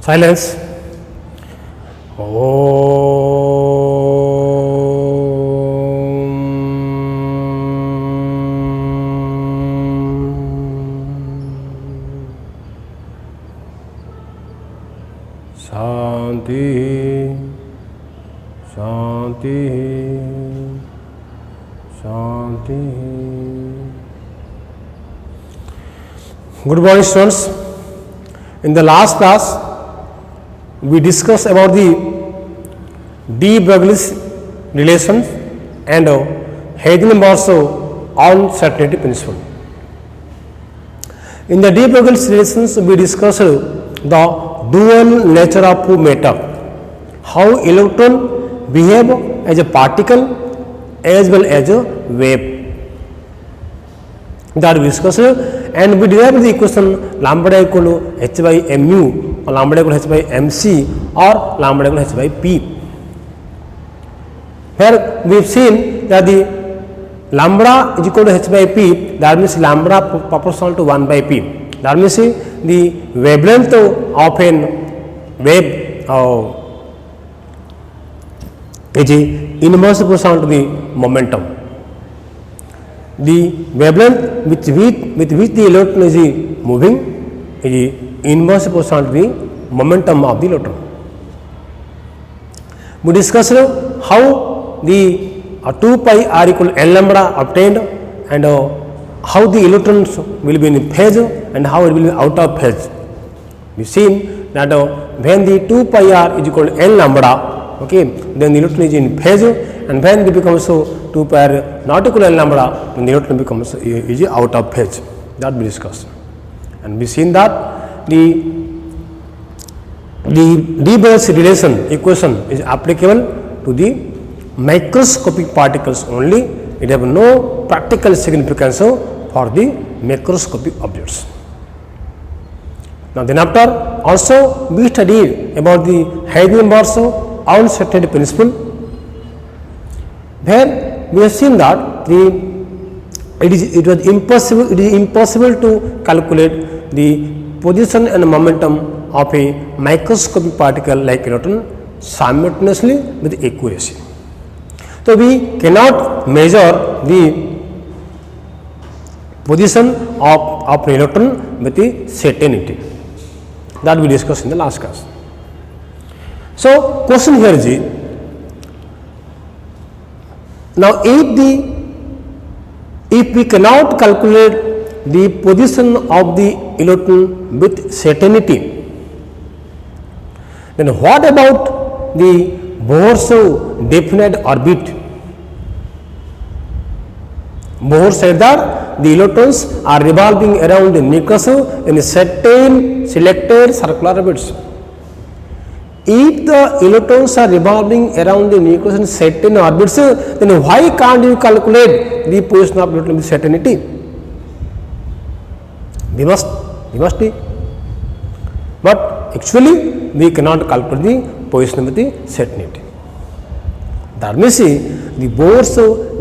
Silence. Shanti, Shanti, Shanti. Good morning, students. In the last class, we discussed about the de Broglie relation and Heisenberg's uncertainty principle. In the de Broglie relations, we discussed the dual nature of matter, how electron behave as a particle as well as a wave. That we discussed, and we derived the equation lambda equal to h by mu, or lambda equal to h by mc, or lambda equal to h by p. Here we have seen that the lambda is equal to h by p, that means lambda proportional to 1 by p. That means the wavelength of a wave is inversely proportional to the momentum. The wavelength with which the electron is moving is inversely proportional to the momentum of the electron. We discussed how the 2 pi r equal L lambda obtained, and how the electrons will be in phase and how it will be out of phase. We seen that when the 2 pi r is equal to L lambda, okay, then the electron is in phase, and when it becomes 2 pi r not equal to L lambda, then the electron becomes is out of phase. That we discussed, and we seen that the de Broglie relation equation is applicable to the microscopic particles only. It have no practical significance for the macroscopic objects. Now then after also we studied about the Heisenberg's uncertainty principle, where we have seen that it is impossible to calculate the position and momentum of a microscopic particle like electron simultaneously with accuracy. So we cannot measure the position of an electron with the certainty. That we discussed in the last class. So question here is, now if we cannot calculate the position of the electron with certainty, then what about the Bohr's definite orbit? Bohr said that the electrons are revolving around the nucleus in a certain selected circular orbits. If the electrons are revolving around the nucleus in certain orbits, then why can't you calculate the position of electron with certainty? We must be. But actually we cannot calculate the position with the certainty. That means the Bohr's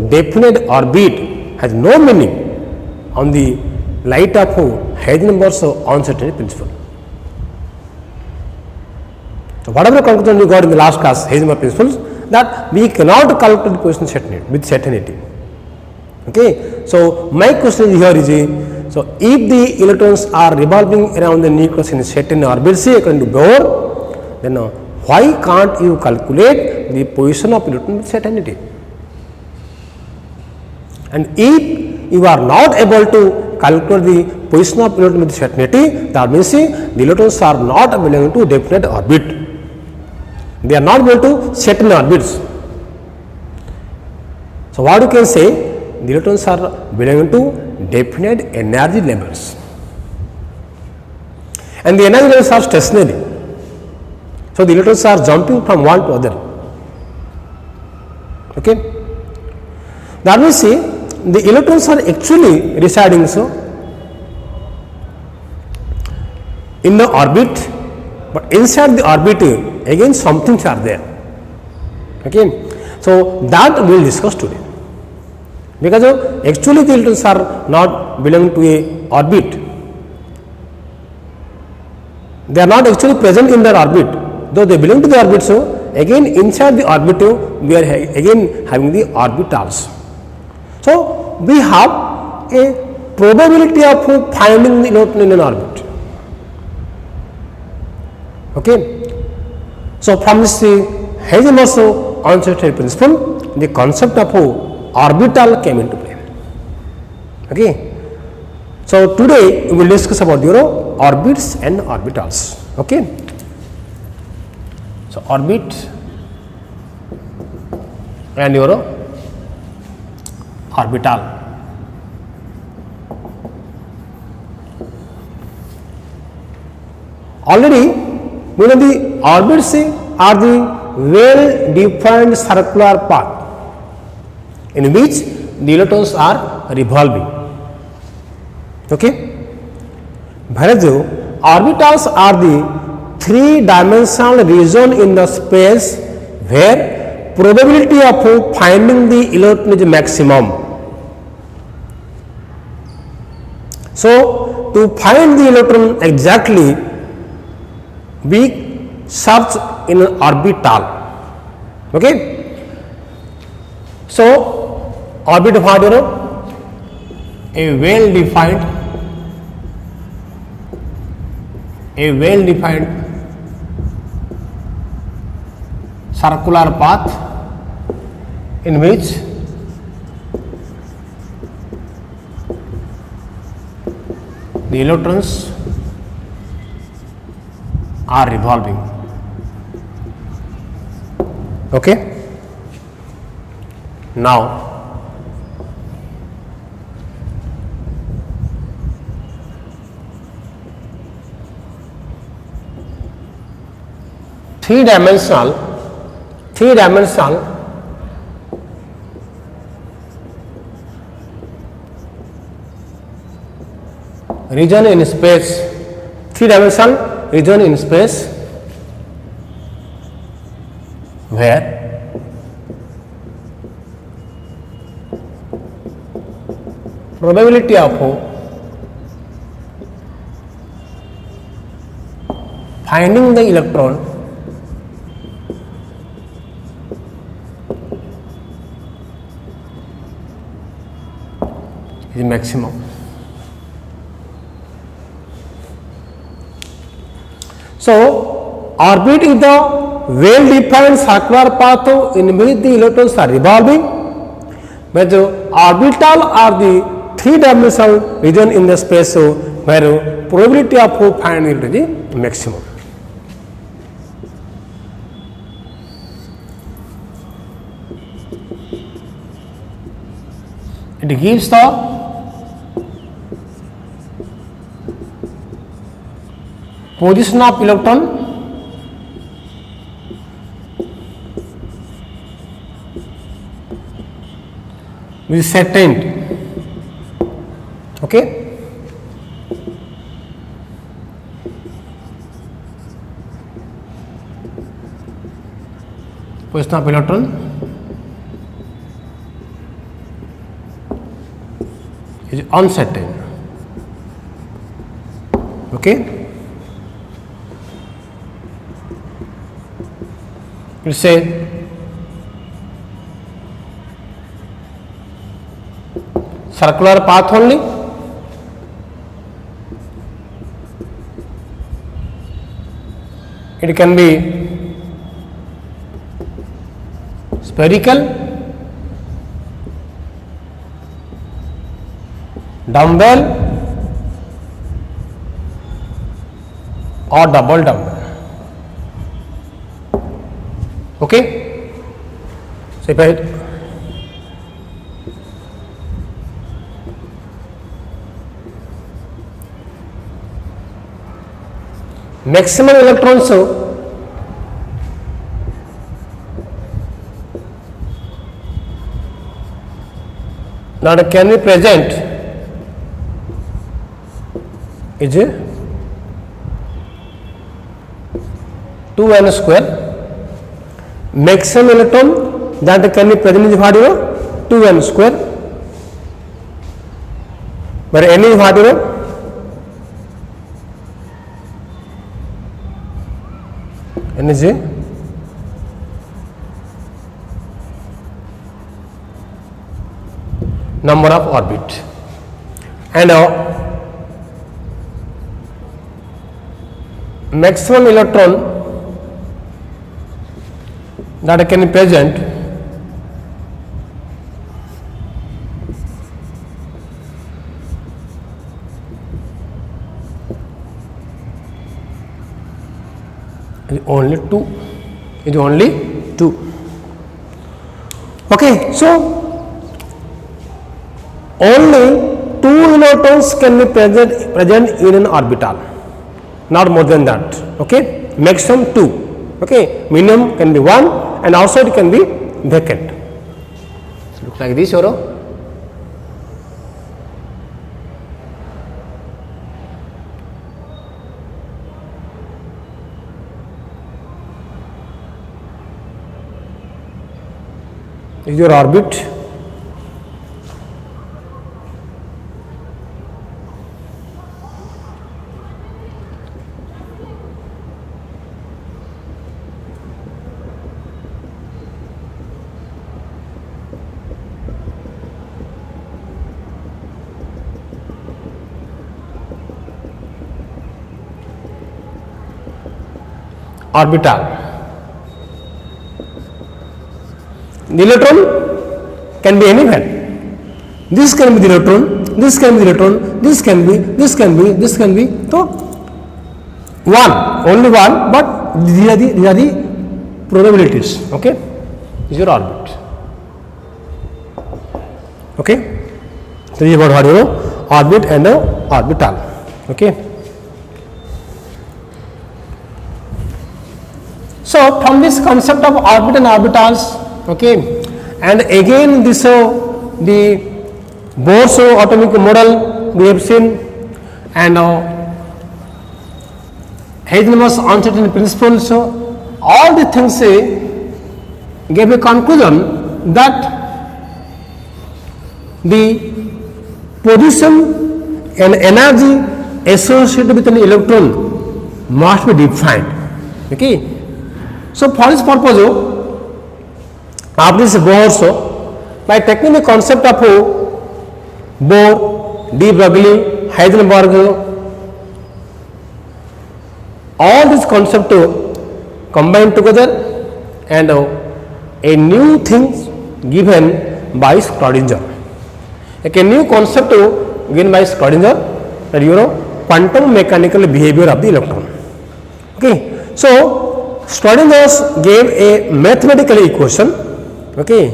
definite orbit has no meaning on the light of Heisenberg's uncertainty principle. So whatever conclusion we got in the last class, Heisenberg principles, that we cannot calculate the position with certainty. Okay. So my question here is, so if the electrons are revolving around the nucleus in certain orbits according to Bohr, then why can't you calculate the position of electron with certainty? And if you are not able to calculate the position of electron with certainty, that means the electrons are not belonging to definite orbit. They are not belonging to certain orbits. So what you can say, the electrons are belonging to definite energy levels, and the energy levels are stationary. So the electrons are jumping from one to other. Okay. That means the electrons are actually residing in the orbit, but inside the orbit again some things are there. Okay. So that we will discuss today, because actually the electrons are not belonging to a orbit. they are not actually present in their orbit, though they belong to the orbit. So again inside the orbit we are again having the orbitals. So we have a probability of finding the electron in an orbit. Okay. So from this Hazel's uncertainty principle, the concept of orbital came into play. Okay. So today we will discuss about orbits and orbitals. Okay. So orbit and orbital. Already we know the orbits are the well defined circular path in which the electrons are revolving. Okay. Whereas orbitals are the three-dimensional region in the space where probability of finding the electron is maximum. So to find the electron exactly, we search in an orbital. Okay. So orbit what a well defined circular path in which the electrons are revolving. Okay. Now three-dimensional region in space, three-dimensional region in space where probability of finding the electron is maximum. So orbit is the well defined circular path in which the electrons are revolving, but the orbital are the three-dimensional region in the space where probability of finding it is maximum. It gives the position of electron with certainty. Okay. Position of electron is uncertain. Okay. You say circular path only. It can be spherical, dumbbell or double dumbbell. Okay. So if I maximum electrons that can be present is 2n square. Maximum electron that can be present is what 2n square, but n is what n is a number of orbit, and maximum electron that can be present is only 2, is only 2. Okay, so only 2 electrons can be present in an orbital, not more than that. Okay, maximum 2. Okay, minimum can be 1, and also it can be vacant. So looks like this, or is your orbit. Orbital. The electron can be anywhere. This can be the electron, this can be the electron, this can be, this can be, this can be. So one, only one, but these are the probabilities. Okay, this is your orbit. Okay, so this is about what you know, orbit and orbital. Okay. So from this concept of orbit and orbitals, okay, and again this the Bohr's atomic model we have seen, and Heisenberg's uncertainty principle. So all the things gave a conclusion that the position and energy associated with an electron must be defined. Okay. So for this purpose of this Bohr, by taking the concept of Bohr, de Broglie, Heisenberg, all these concepts combined together, and a new thing given by Schrodinger. A new concept given by Schrodinger, that you know, quantum mechanical behavior of the electron. Okay, so Schrodinger gave a mathematical equation, okay,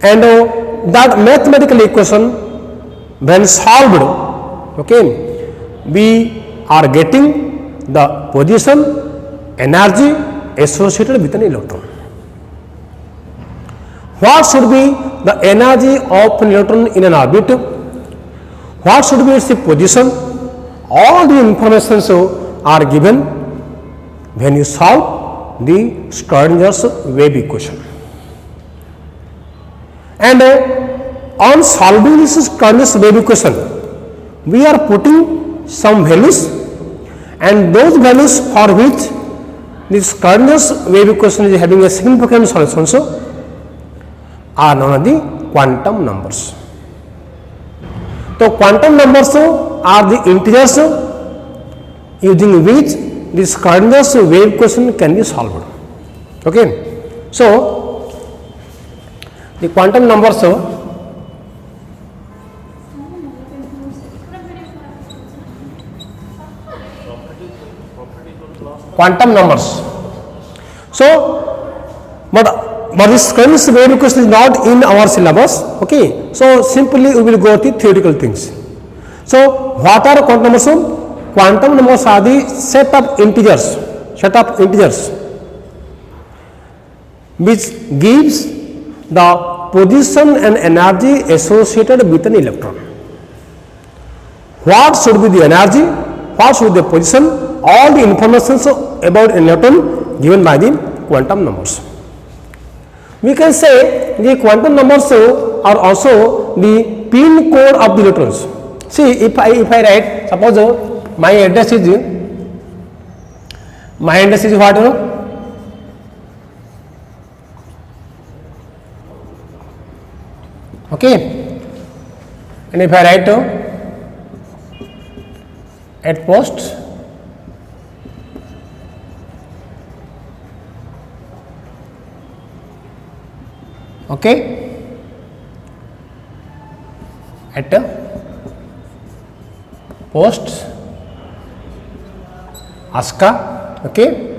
and that mathematical equation when solved, okay, we are getting the position, energy associated with an electron. What should be the energy of an electron in an orbit? What should be its position? All the information are given when you solve the Schrodinger's wave equation. And on solving this Schrodinger's wave equation, we are putting some values, and those values for which this Schrodinger's wave equation is having a significant solution are known as the quantum numbers. So quantum numbers are the integers using which this Schrodinger's wave equation can be solved. Okay, so the quantum numbers quantum numbers. So, but this Schrodinger's wave equation is not in our syllabus. Okay, so simply we will go to theoretical things. So, what are quantum numbers? Quantum numbers are the set of integers which gives the position and energy associated with an electron. What should be the energy? What should be the position? All the information about an electron given by the quantum numbers. We can say the quantum numbers are also the pin code of the electrons. See, if I write, suppose my address is what, you know, Okay, and if I write at post, okay, at post ASCA, okay,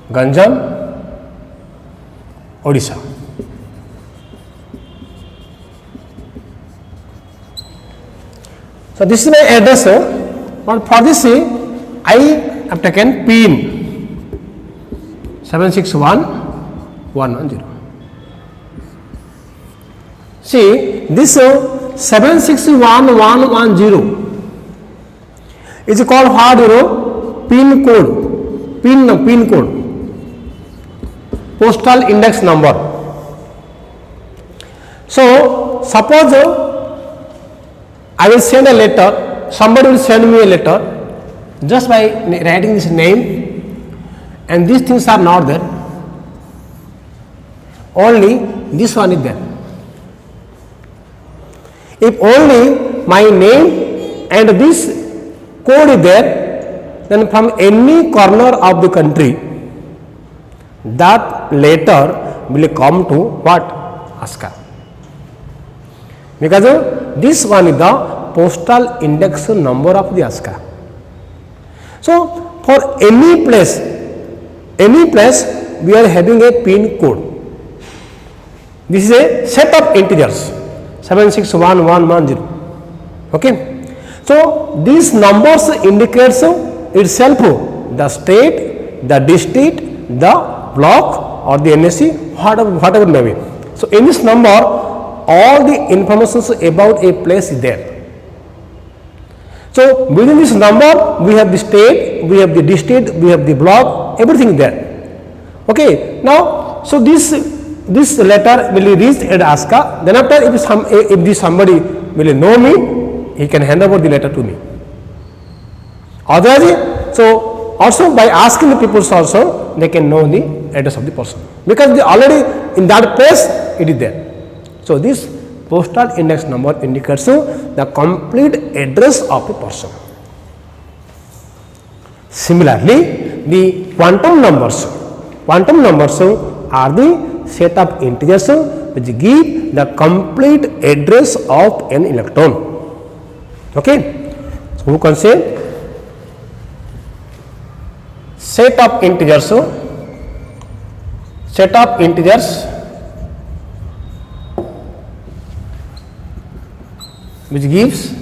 Ganjam, Odisha. So this is my address, but for this I have taken PIN 761110. See, this 761110 is called what, PIN code, PIN code, postal index number. So suppose I will send a letter, somebody will send me a letter just by writing this name, and these things are not there, only this one is there. If only my name and this code is there, then from any corner of the country, that letter will come to what? ASCA. Because this one is the postal index number of the ASCA. So for any place we are having a PIN code. This is a set of integers 761110. Okay. So these numbers indicates itself the state, the district, the block or the NSC, whatever may be. So in this number, all the information about a place is there. So within this number, we have the state, we have the district, we have the block, everything is there. Okay. Now, so this letter will reach at ASCA. Then after, if somebody will know me, he can hand over the letter to me. Otherwise, so also by asking the people also, they can know the address of the person, because they already in that place it is there. So this postal index number indicates the complete address of a person. Similarly, the quantum numbers are the set of integers which give the complete address of an electron. Okay, so who can say set of integers which gives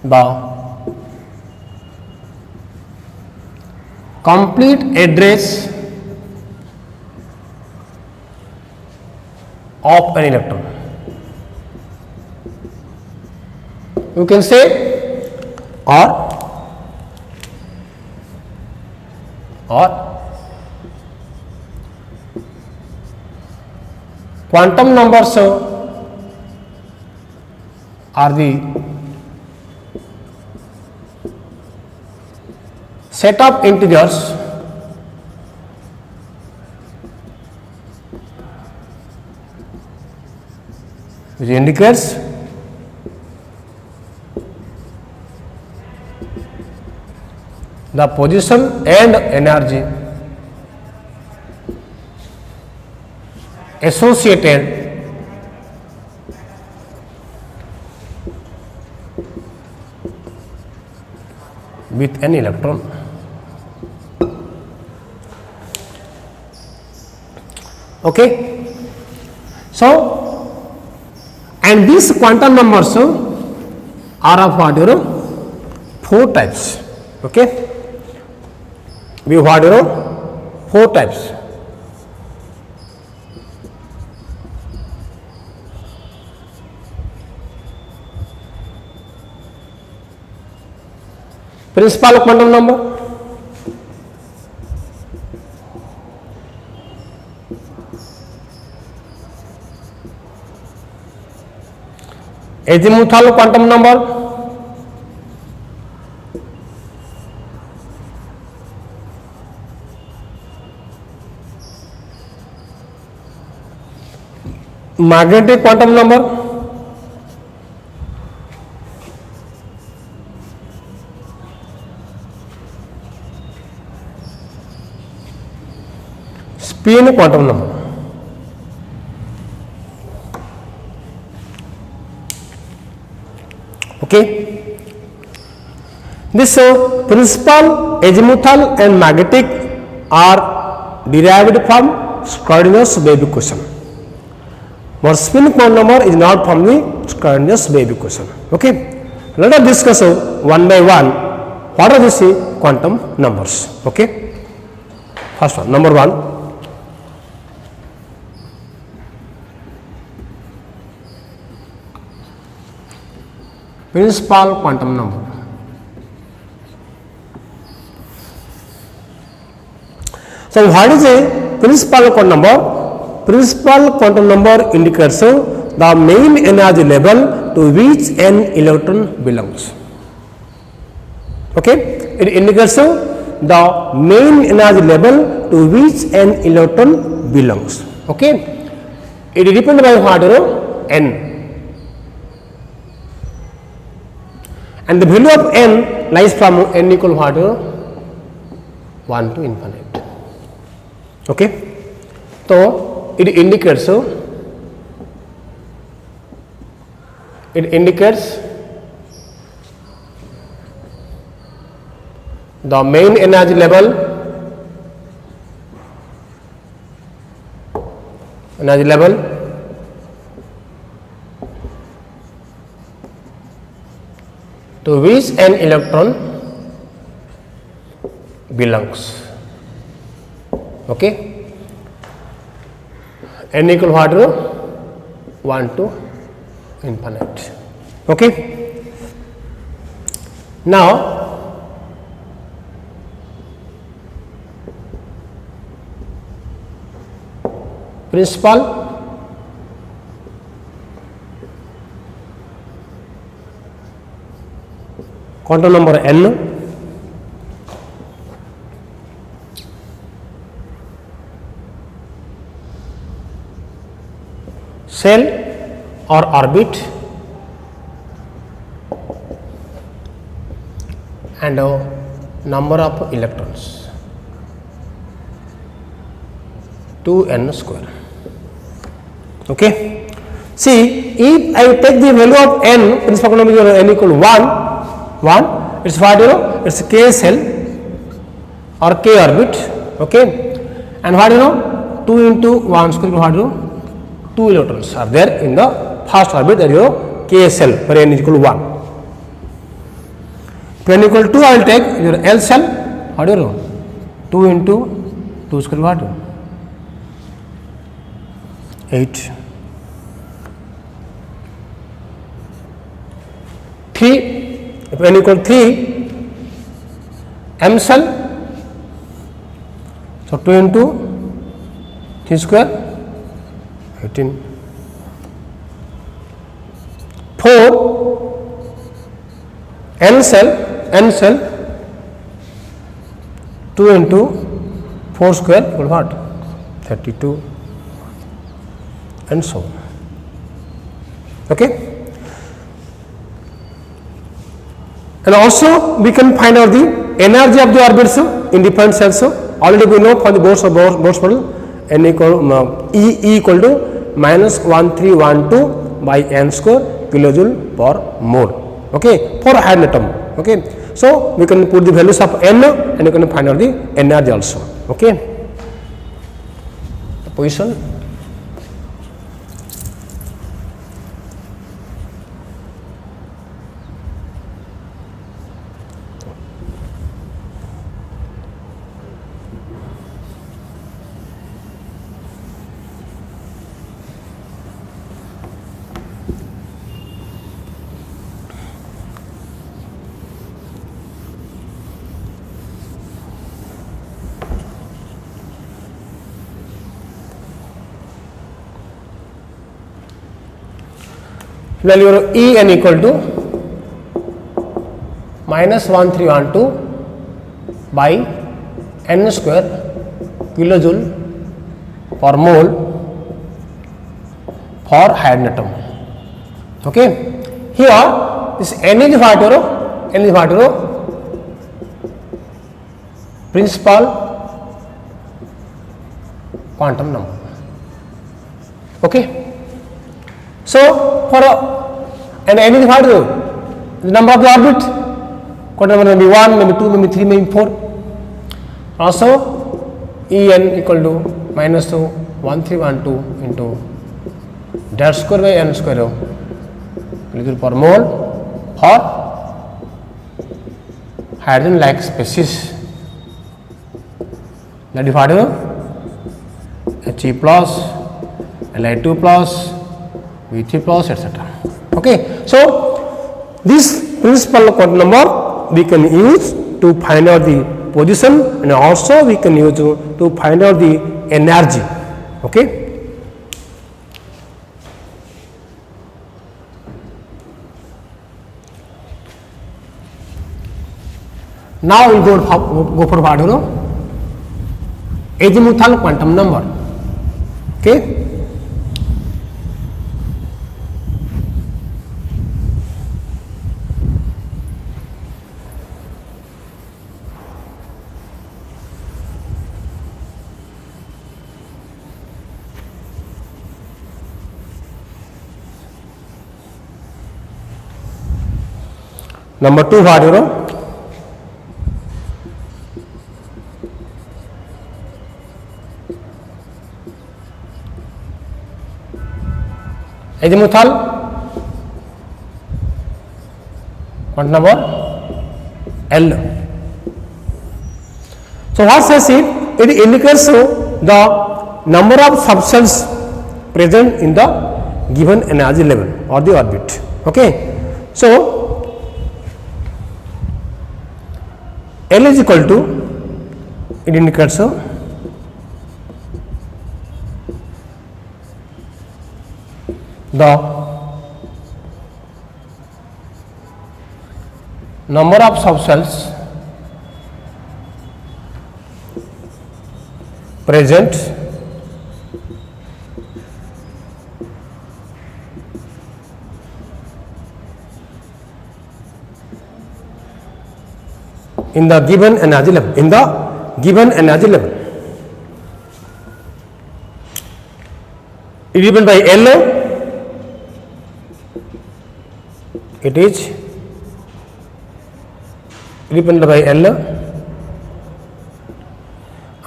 the complete address of an electron. You can say or quantum numbers are the set of integers which indicates the position and energy associated with an electron. Okay. So, and these quantum numbers are of what, 4 types. Okay. We have 4 types. Principal quantum number, azimuthal quantum number, magnetic quantum number, spin quantum number. Okay. This principal, azimuthal and magnetic are derived from Schrödinger's wave equation. But spin quantum number is not from the Schrödinger's wave equation. Okay. Let us discuss one by one what are these quantum numbers. Okay. First one, number one. Principal quantum number. So, what is a principal quantum number? Principal quantum number indicates the main energy level to which an electron belongs. Okay, it indicates the main energy level to which an electron belongs. Okay, it depends by what n, and the value of n lies from n equal what 1 to infinite. Okay, so it indicates the main energy level to which an electron belongs. Okay, n equal what 1 to infinite. Okay, now principal quantum number n, cell or orbit, and number of electrons 2n square. Okay, see, if I take the value of n, principal quantum number n equal 1, it's what it's k cell or k orbit. Okay, and what 2 into 1 square what 2 electrons are there in the first orbit, that is k cell where n is equal to 1. If n equal to 2, I will take your L cell, what 2 into 2 square what 8. 3, if n equal 3, M cell, so 2 into 3 square 18. 4, N cell, 2 into 4 square equal what 32, and so on. Okay, and also we can find out the energy of the orbits in different cells. Already we know from the Bohr's model n equal E equal to -1312 by n square kilojoule per mole. Okay, for hydrogen atom. Okay, so we can put the values of n and you can find out the energy also. Okay, the position. Value of E n equal to -1312 by n square kilojoule per mole for hydrogen atom. Okay, here this n is what your principal quantum number. Okay, so for and n is what the number of the orbit, quantum number may be 1, maybe 2, maybe 3, maybe 4. Also En equal to minus 1312 into del square by n square liter per mole for hydrogen like species, that is what He plus, Li2 plus, V3 plus, etc. Okay, so this principal quantum number we can use to find out the position, and also we can use to find out the energy. Okay, now we will go for what azimuthal quantum number. Okay, number 2 what azimuthal quantum number L. So what says it indicates the number of subcells present in the given energy level or the orbit. Okay, so L is equal to, it indicates the number of subcells present in the given energy level, it is given by L, it is represented by L,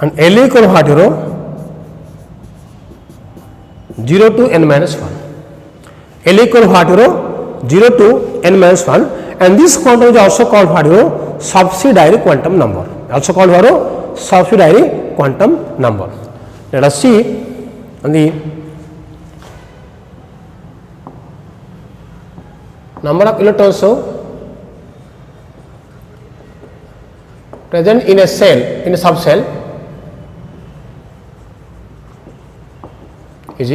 and L equal to what 0 to n minus 1. L equal to what 0 to n minus 1, and this quantum is also called what subsidiary quantum number. Also called what subsidiary quantum number. Let us see on the number of electrons present in a cell, in a subcell, is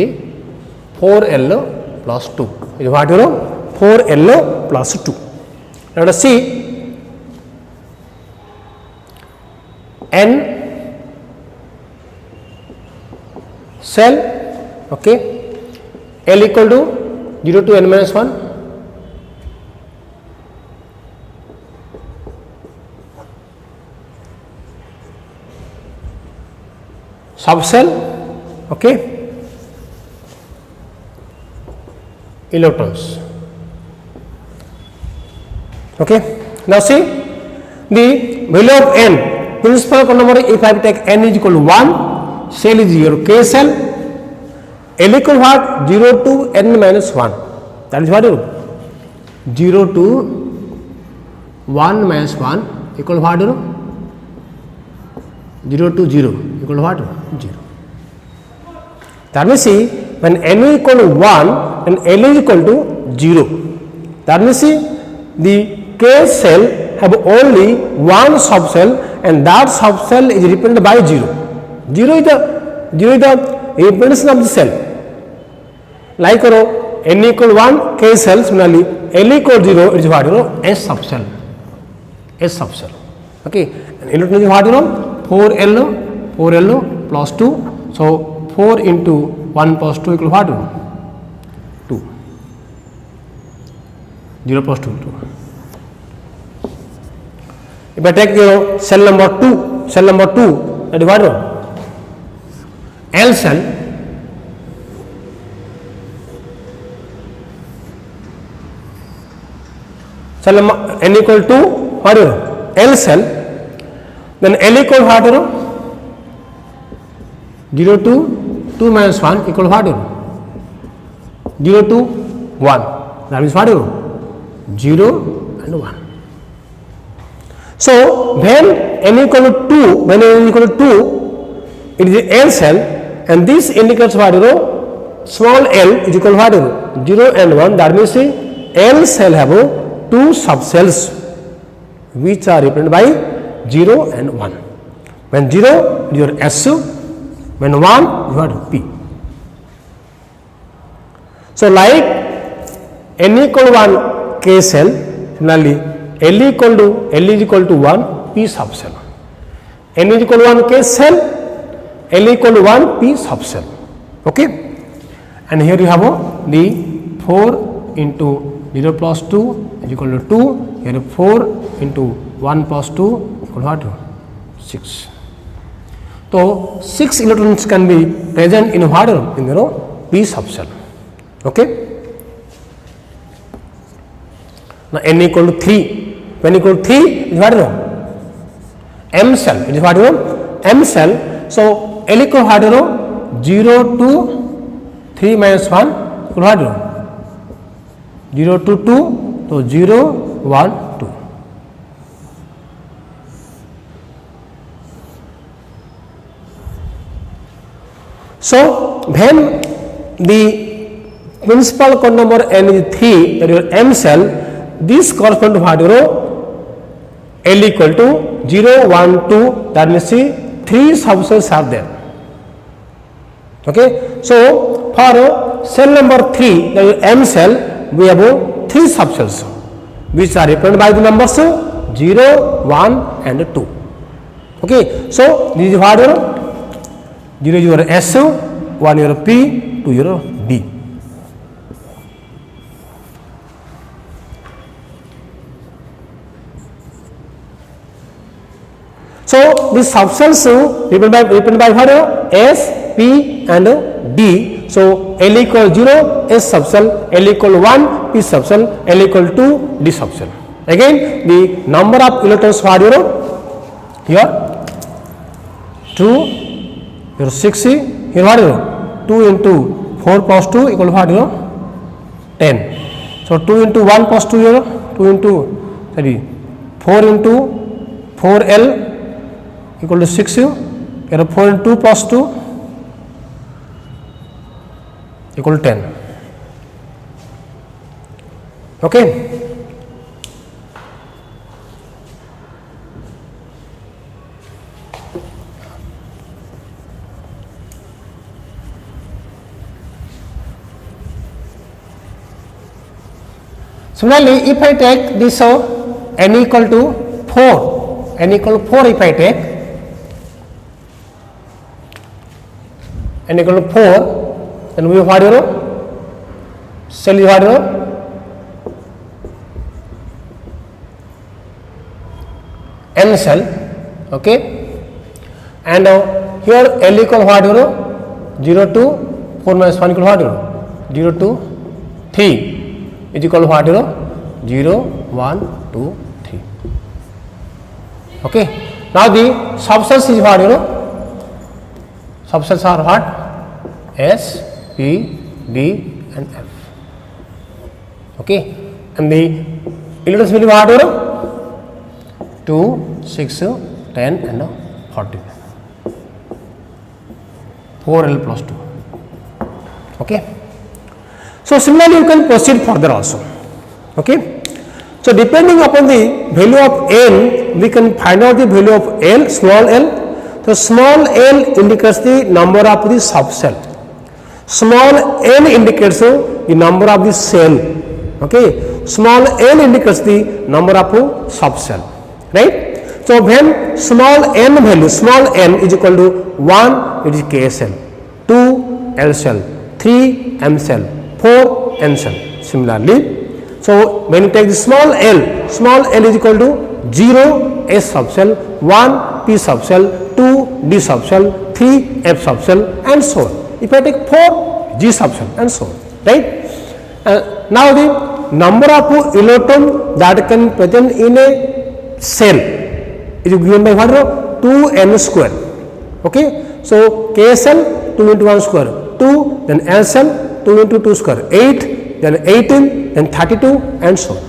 4L plus 2. Is what 4L plus 2. Let us see n cell. Okay, L equal to 0 to n minus 1. Subcell, okay, electrons. Okay, now see the value of n, principal quantum number. If I take n is equal to 1, cell is your K cell, L equal to what 0 to n minus 1, that is what 0 to 1 minus 1 equal to what 0 to 0 equal to what 0. That means see, when n is equal to 1 and L is equal to 0, that means see the K cell have only one subcell, and that subcell is represented by 0. 0 is the representation of the cell. Like n equal 1 K cells, similarly L equal 0 is what S subcell. S subcell. Okay, and electron is what 4L plus 2. So 4 into 1 plus 2 equal what 0 plus 2, 2. If I take your cell number 2, that is what? L cell. Cell number n equal to what? L cell. Then L equal what? 0 to 2 minus 1 equal what? 0 to 1. That means what? 0 and 1. So when n equal to 2, it is a L cell, and this indicates what? Small l is equal to what? 0 and 1. That means L cell have 2 subcells which are represented by 0 and 1. When 0 is your S, when 1 you have P. So like n equal to 1 K cell, similarly L is equal to 1 P subcell. N is equal to 1 K cell, L is equal to 1 P subcell. Okay, and here you have the 4 into 0 plus 2 is equal to 2. Here 4 into 1 plus 2 equal to what? 6. So 6 electrons can be present in what? In P subcell. Okay. Now n equal to 3. When equal to 3 is what? M cell. It is what? M cell. So L equal to what? 0 to 3 minus 1 equal to what? 0 to 2. So 0, 1, 2. So when the principal quantum number n is 3, that is your M cell, this corresponds to what? L equal to 0, 1, 2, that means 3 subcells are there. Okay. So for cell number 3, that is M cell, we have 3 subcells which are represented by the numbers 0, 1 and 2. Okay. So this is what? 0 is your S, 1 your P, 2 your D. So these subcells represented by what? S, P and D. So L equal 0, S subcell, L equal 1, P subcell, L equal 2, D subcell. Again the number of electrons what? Here 2, here 6, here what? 2 into 4 plus 2 equal to what? 10. So 2 into 1 plus 2 here, 2 into 4 into 4L equal to 6, here 4 into 2 plus 2 equal to 10. Okay. Similarly, if I take this n equal to 4, n equal to 4, if I take n equal to 4, then we have cell is what? N cell. Okay. And here L equal what? 0 to 4 minus 1 equal what? 0 to 3 is equal to what? 0, 1, 2, 3. Okay. Now the subcells is what? Subcells are what? S, P, D and F. Okay. And the electrons will be what? 2, 6, 10 and 14. 4L plus 2. Okay. So similarly you can proceed further also. Okay. So depending upon the value of n, we can find out the value of L, small l. So small l indicates the number of the subcell. Small n indicates the number of the cell. Okay. Small n indicates the number of subcell. Right. So when small n value, small n is equal to 1, it is K cell, 2 L cell, 3 M cell, 4 N cell. Similarly, So when you take the small l is equal to 0 S subshell, 1 P subshell, 2 D subshell, 3 F subshell, and so on. If I take 4 G subshell and so on, right? Now the number of electron that can present in a cell is given by what? 2n square. Okay, so K cell 2 into 1 square 2, then L cell 2 into 2 square 8, then 18, then 32, and so on.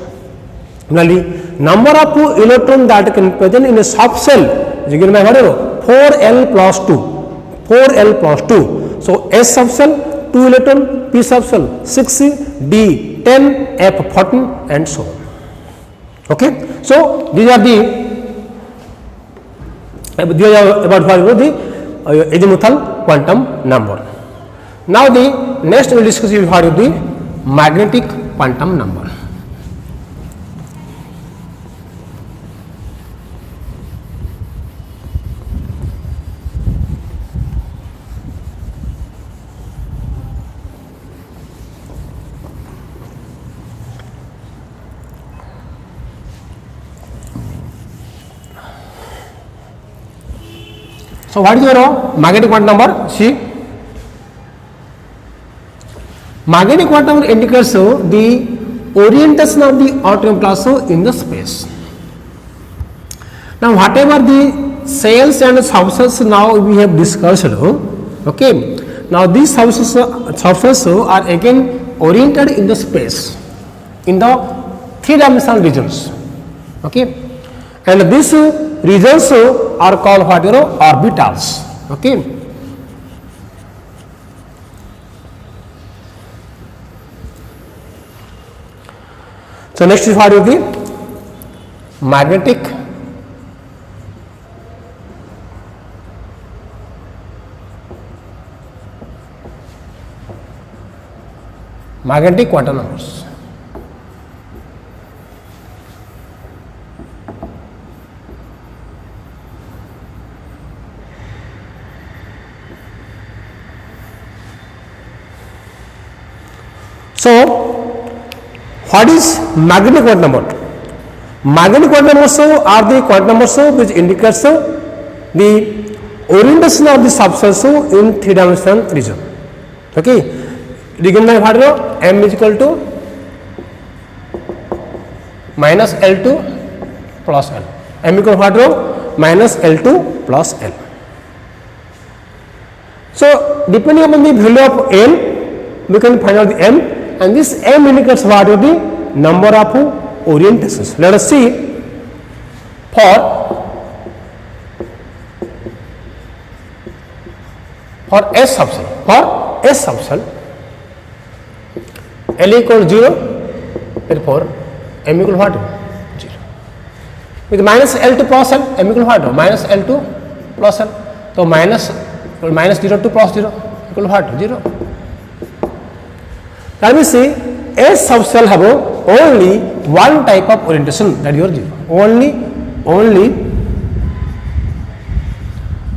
Similarly, number of electron that can present in a subcell is given by whatever 4l plus 2, 4l plus 2. So S subcell 2 electron, P subcell 6, D 10, F 14, and so on. Okay, so these are about the azimuthal quantum number. Now the next we will discuss about the magnetic quantum number. So what is your magnetic quantum number? See, magnetic quantum number indicates the orientation of the atomic class in the space. Now whatever the cells and substances now we have discussed, okay, now these substances are again oriented in the space in the 3-dimensional regions, okay, and these regions are called what, orbitals. Okay, so next is what is the magnetic quantum numbers. So what is magnetic quantum number? Magnetic quantum numbers are the quantum numbers which indicates the orientation of the substance in 3-dimensional region. Okay, given by what, m is equal to minus L2 plus L. M equal to what, minus L2 plus L. So depending upon the value of L, we can find out the m, and this m indicates what is the number of orientations. Let us see for S subshell. For S subshell, L equals 0, therefore m equal what? 0. With minus L2 plus L, m equal what? Minus L2 plus L. So minus 0 to plus 0 equal what? 0. Let me see, S subshell have only one type of orientation, that is 0. Only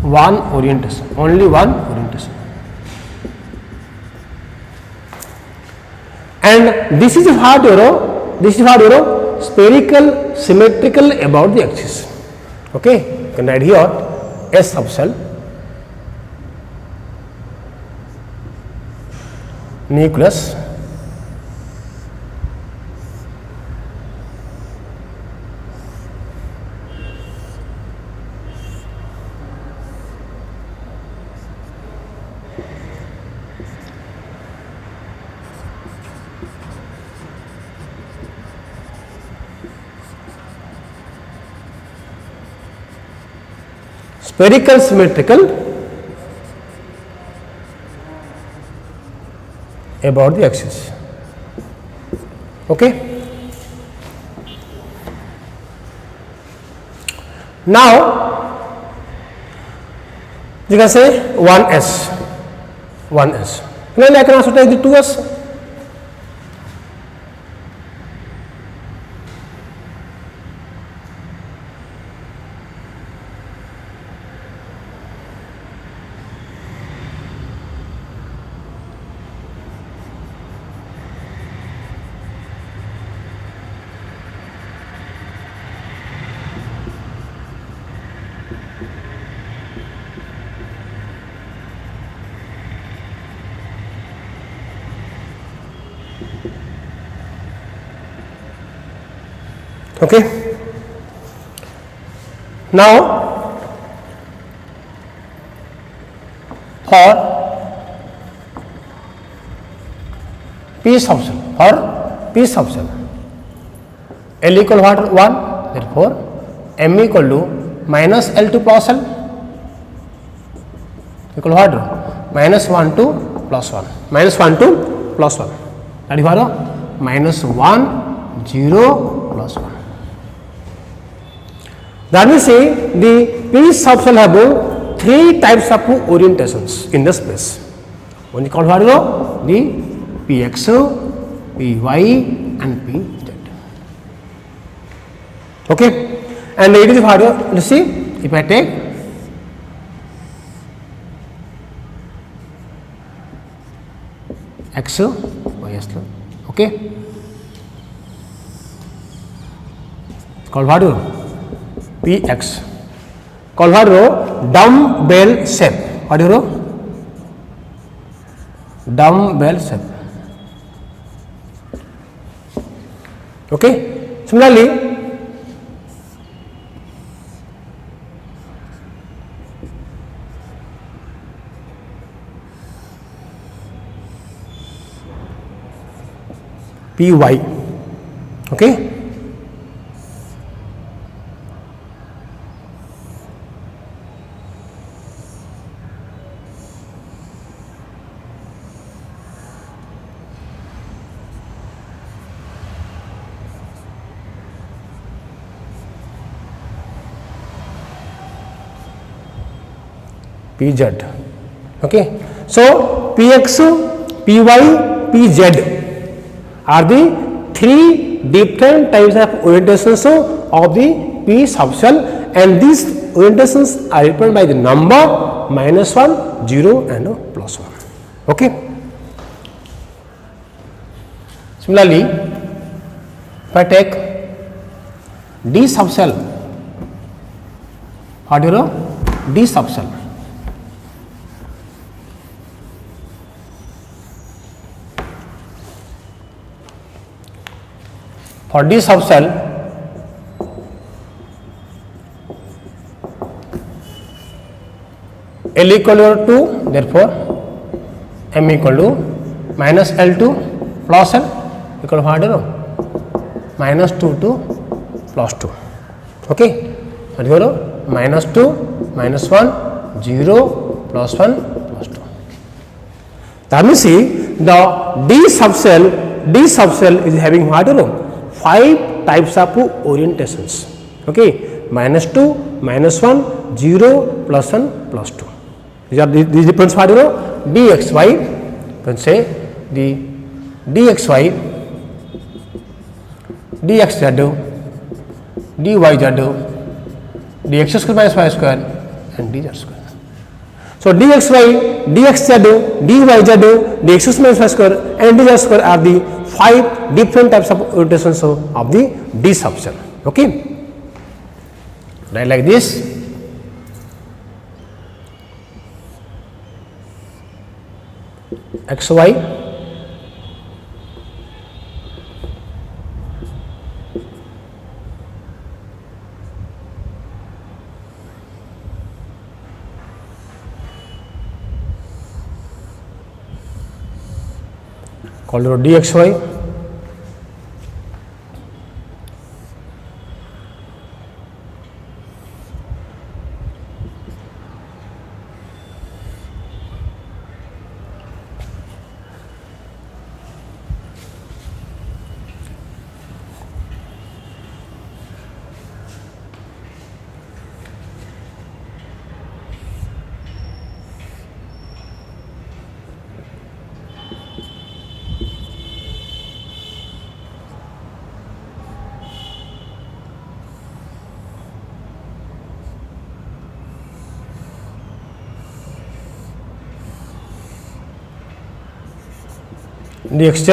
one orientation. Only one orientation. And this is what spherical symmetrical about the axis. Okay, you can write here S subshell nucleus spherical symmetrical about the axis. Okay. Now you can say 1s. Then I can also take the 2s. Okay. Now for p subshell, L equal what 1, therefore m equal to minus L to plus L equal what minus 1 to plus 1, that is what minus 1 0 plus 1. That means say the p subshell have 3 types of orientations in the space. One is called what the px, py and pz. Okay, and it is what let's see if I take x, y, s, okay, called what px, called what dumbbell shape. What is dumbbell shape. Okay, similarly py, okay, pz. Okay, so px, py, pz are the 3 different types of orientations of the p subshell, and these orientations are represented by the number minus 1, 0 and plus 1. Okay. Similarly, if I take d subshell, what do you know? D subshell. For d subshell, L equal to 2, therefore m equal to minus L to plus L equal to what you know minus 2 to plus 2. Okay, what you know minus 2 minus 1 0 plus 1 plus 2. That means see the d subshell is having what you know 5 types of orientations. Okay, minus 2, minus 1, 0, plus 1, plus 2. These are these depends what you know dxy. You can say the dxy, dxz, dyz, dx square minus y square and dz square. So dxy, dxz, dyz, dx minus y square and dz square are the 5 different types of orientations of the d subshell. Okay, write like this. xy, called dxy, dxz,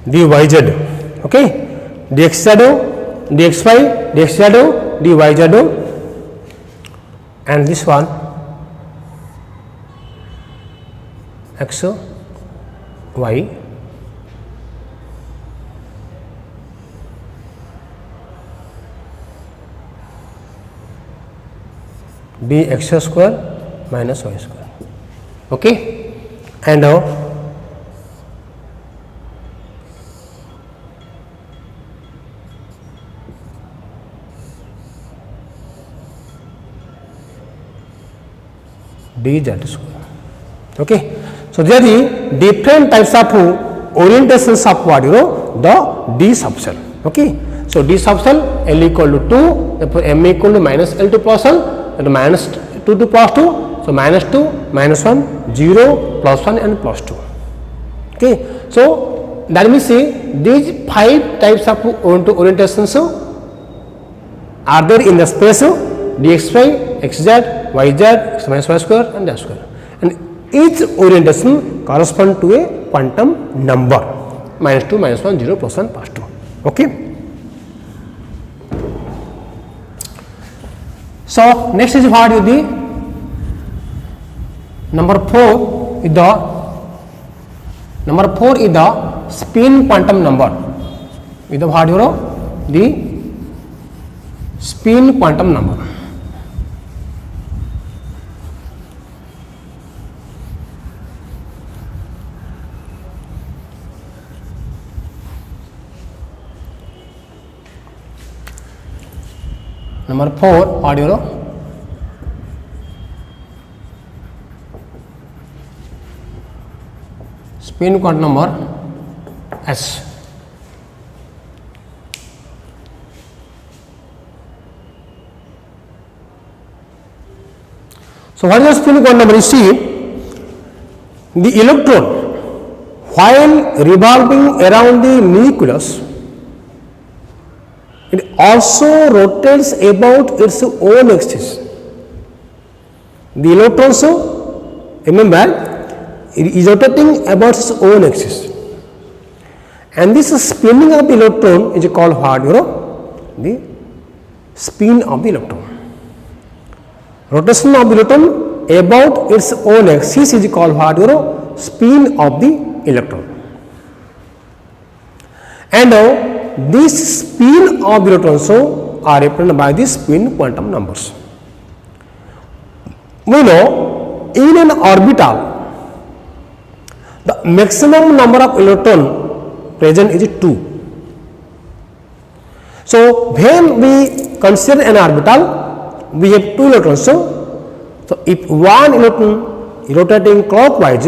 dyz. Okay, dx shadow, dxy, dx shadow, dy shadow, and this one x y dx square minus y square. Okay, and now dz square. Okay, so there are the different types of orientations of what, the d subshell. Okay, so d subshell L equal to 2, therefore m equal to minus L to plus L, that minus 2 to plus 2, so minus 2, minus 1, 0, plus 1 and plus 2. Okay, so that means these 5 types of orientations are there in the space dxy, xz, yz, x minus y square and z square, and each orientation corresponds to a quantum number, minus 2, minus 1, 0, plus 1, plus 2. Okay. So next is what is the number 4 is the spin quantum number. Is the what, the spin quantum number. Number 4 what, spin quantum number s. So what is the spin quantum number? You see, the electron while revolving around the nucleus, it also rotates about its own axis. The electron, so remember, it is rotating about its own axis, and this spinning of the electron is called what, the spin of the electron. Rotation of the electron about its own axis is called what, spin of the electron. And now this spin of the electron so are represented by the spin quantum numbers. We know in an orbital the maximum number of electron present is 2. So when we consider an orbital, we have 2 electrons. So if one electron is rotating clockwise,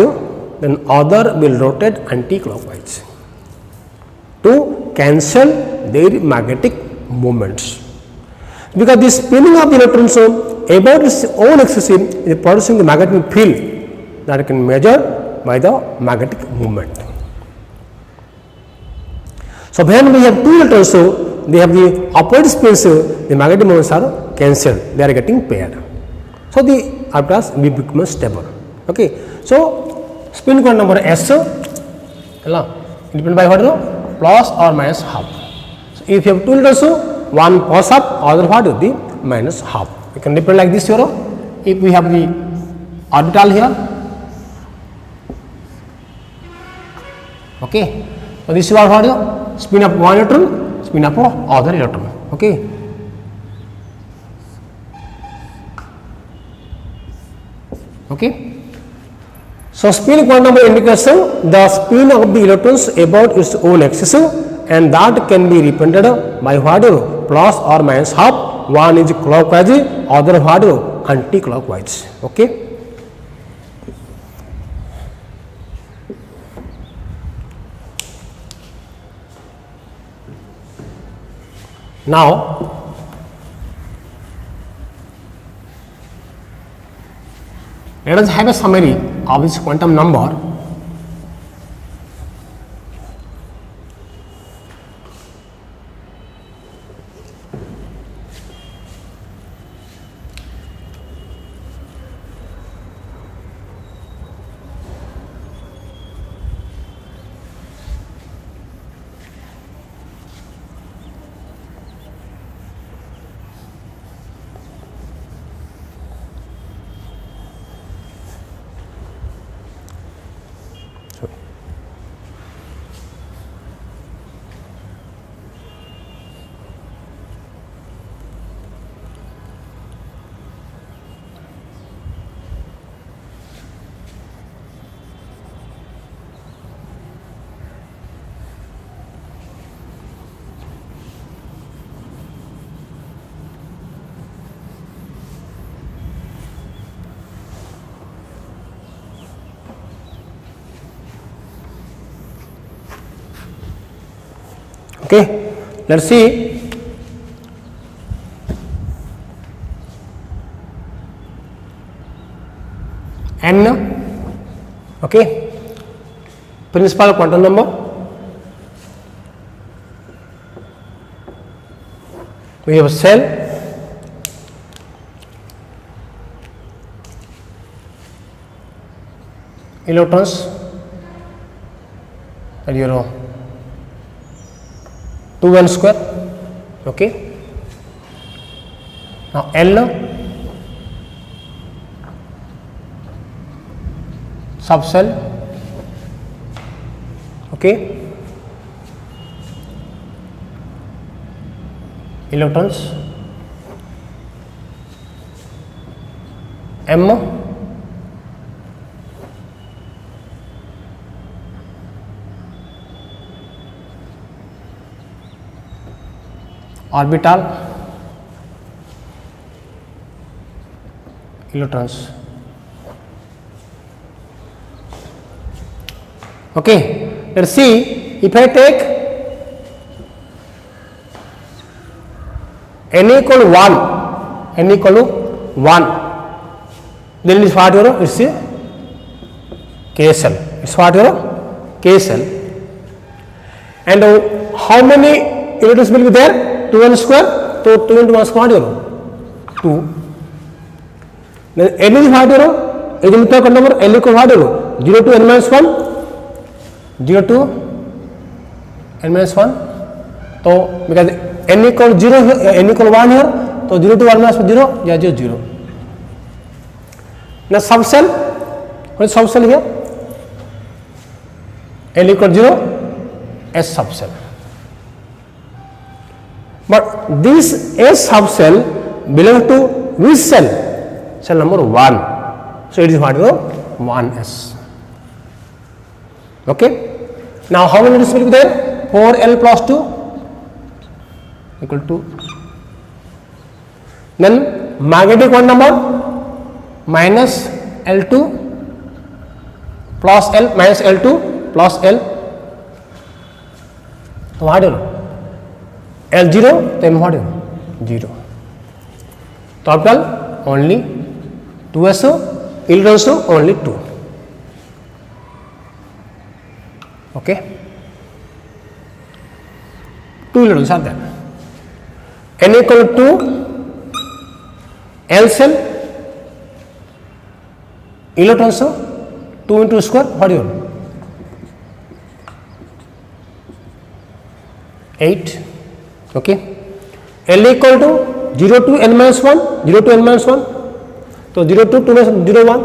then other will rotate anti-clockwise to cancel their magnetic moments, because the spinning of the electron so about its own axis is producing the magnetic field that can measure by the magnetic movement. So when we have 2 electrons, so they have the opposite spins, the magnetic moments are cancelled, they are getting paired. So the orbitals will become stable. Okay, so spin quantum number s depend by what, plus or minus half. So if you have 2 electrons, so one plus half, other what is the minus half. You can represent like this, if we have the orbital here. Okay, so this is what, spin of one electron, spin of other electron. Okay. Okay. So spin quantum number indicates the spin of the electrons about its own axis, and that can be represented by what, plus or minus half. One is clockwise, other what, anti-clockwise. Okay. Now let us have a summary of this quantum number. Okay, let's see. N, okay, principal quantum number. We have a cell, electrons, and 2n square. Okay, now L, subcell, okay, electrons, M, orbital, electrons. Okay, let's see. If I take n equal 1, n equal to 1, then it's what it's a K cell. It's what K cell. And how many electrons will be there? 2n square. So 2 into 1 square 2. Then n is what is the number L equal what 0 to n minus 1, 0 to n minus 1. So because n equal 0 here, n equal 1 here, so 0 to 1 minus 0, yeah, 0. Now subcell, what is subcell here? L equal 0, S subcell. But this S subcell belongs to which cell? Cell number 1. So it is what 1s. Okay. Now how many electrons will be there? 4l plus 2 equal to. Then magnetic one number minus L2 plus L minus L2 plus L. So what L0, then what 0. Total only 2s, electrons only 2. Okay, 2 electrons are there. N equal to L cell, electrons 2 into square, what 8. Okay, L equal to 0 to n minus 1, 0 to n minus 1. So 0 to 2 minus 0 1.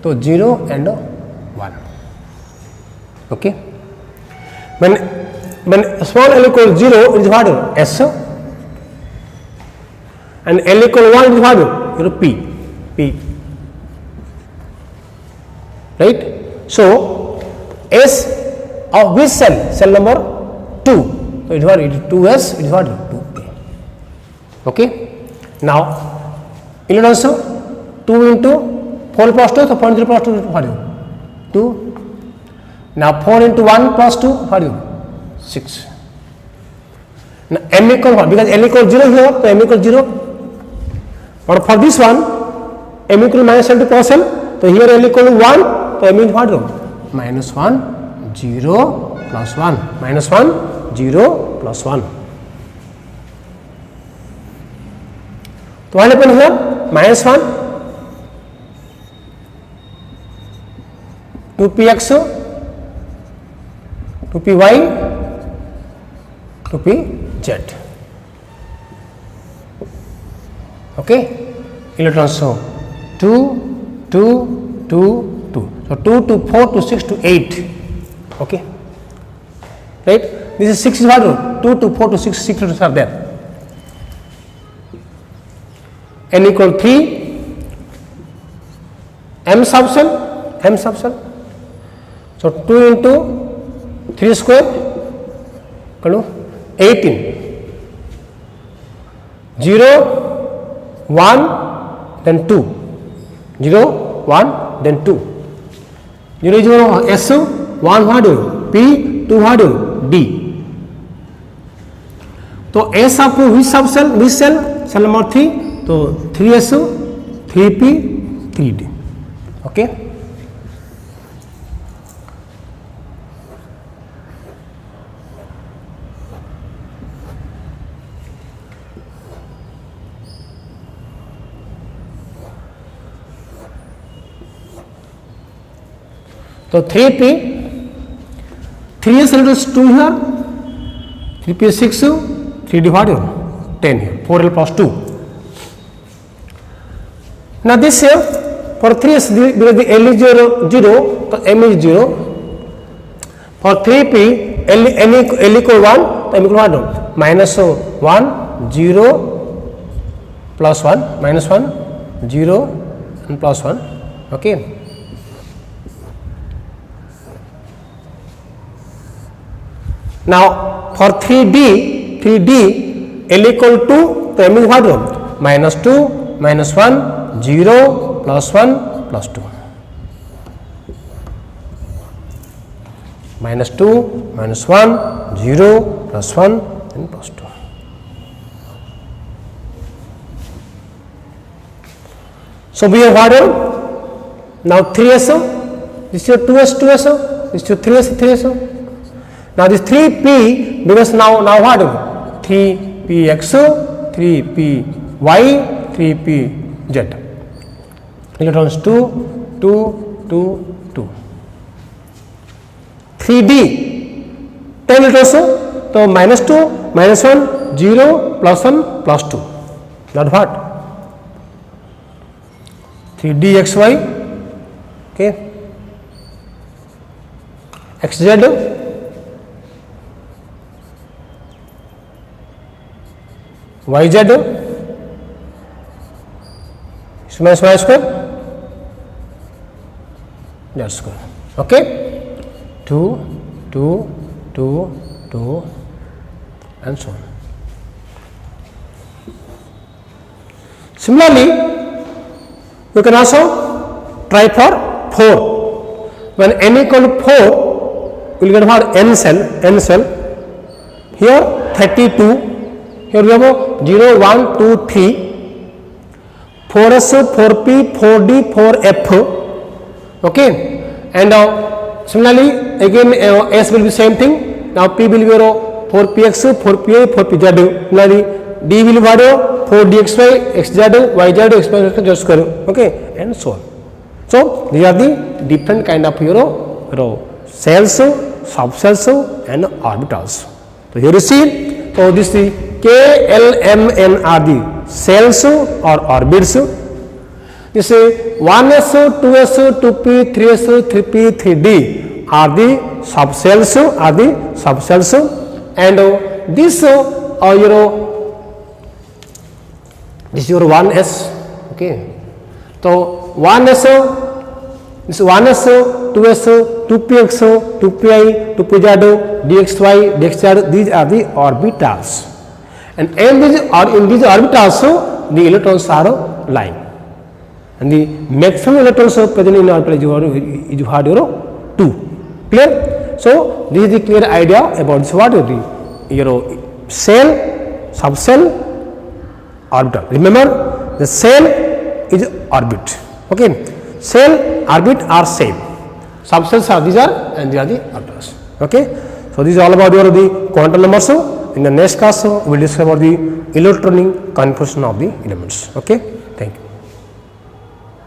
So 0 and 1. Okay, when small l equal 0 it is what S, and L equal 1 it is what P, right? So S of which cell? Cell number 2. So it is what? It is 2s. It is what? 2p. Okay. Now electrons 2 into 4 plus 2. So 0.3 plus 2 what? 2. Now 4 into 1 plus 2 what? 6. Now m equal what? Because l equal 0 here, so m equal 0. But for this one, m equal minus l to plus l. So here l equal 1. So m is what? Minus 1, 0 plus 1. Minus 1, 0 plus 1. So what happened here? Minus 1, 2px, 2py, 2pz. Okay, electrons 2, 2, 2, 2. So 2 to 4 to 6 to 8. Okay, right? This is 6 is what? 2 to 4 to 6 electrons are there. N equal 3, M subcell. So 2 into 3 square equal to 18. 0, 1, then 2. 0, 1, then 2. 0 is S, 1 what? P, 2 what? D. तो s of which subcell, which cell, cell number 3, तो 3s 3p 3d. Okay तो 3p 3s electrons 2 here, 3p 6, 3d what here 10 here, 4l plus 2. Now this here for 3s because the L is 0, so M is 0. For 3p L equal 1, so M equal what? Minus 1, 0, plus 1, minus 1, 0 and plus 1. Okay. Now for 3d L equal 2, so M is what? Minus 2, minus 1, 0, plus 1, plus 2. Minus 2, minus 1, 0, plus 1 and plus 2. So we have what? Now 3s, this is 2s, this is 3s. Now this 3p because now what? 3px, 3py, 3pz. Electrons 2, 2, 2, 2. 3d 10 electrons, so minus 2, minus 1, 0, plus 1, plus 2. That what? 3dxy, okay, xz, yz, minus y square, z square. Okay, 2, 2, 2, 2, and so on. Similarly, you can also try for 4. When n equal to 4, you will get what? N cell. Here 32. Here we have 0, 1, 2, 3. 4s, 4p, 4d, 4f. Okay, and similarly again s will be same thing. Now p will be 4px, 4pi, 4pz. Similarly d will be 4dxy, xz, yz, x square. Okay, and so on. So these are the different kind of cells, subcells, and orbitals. So here you see, so this is K, L, M, N are the cells or orbits. This is 1s, 2s, 2p, 3s, 3p, 3d are the subcells, and this this is your 1s. Okay, so 1s, this is 1s, 2s, 2px, 2pi, 2pz, dxy, dxz. These are the orbitals. And in these orbitals, the electrons are lying, and the maximum electrons present in orbital is what? 2. Clear? So this is the clear idea about this what? The cell, subcell, orbital. Remember, the cell is orbit. Okay, cell, orbit are same. Subcells are these are, and these are the orbitals. Okay, so this is all about the quantum numbers. In the next class, we will discover the electronic conformation of the elements. Okay.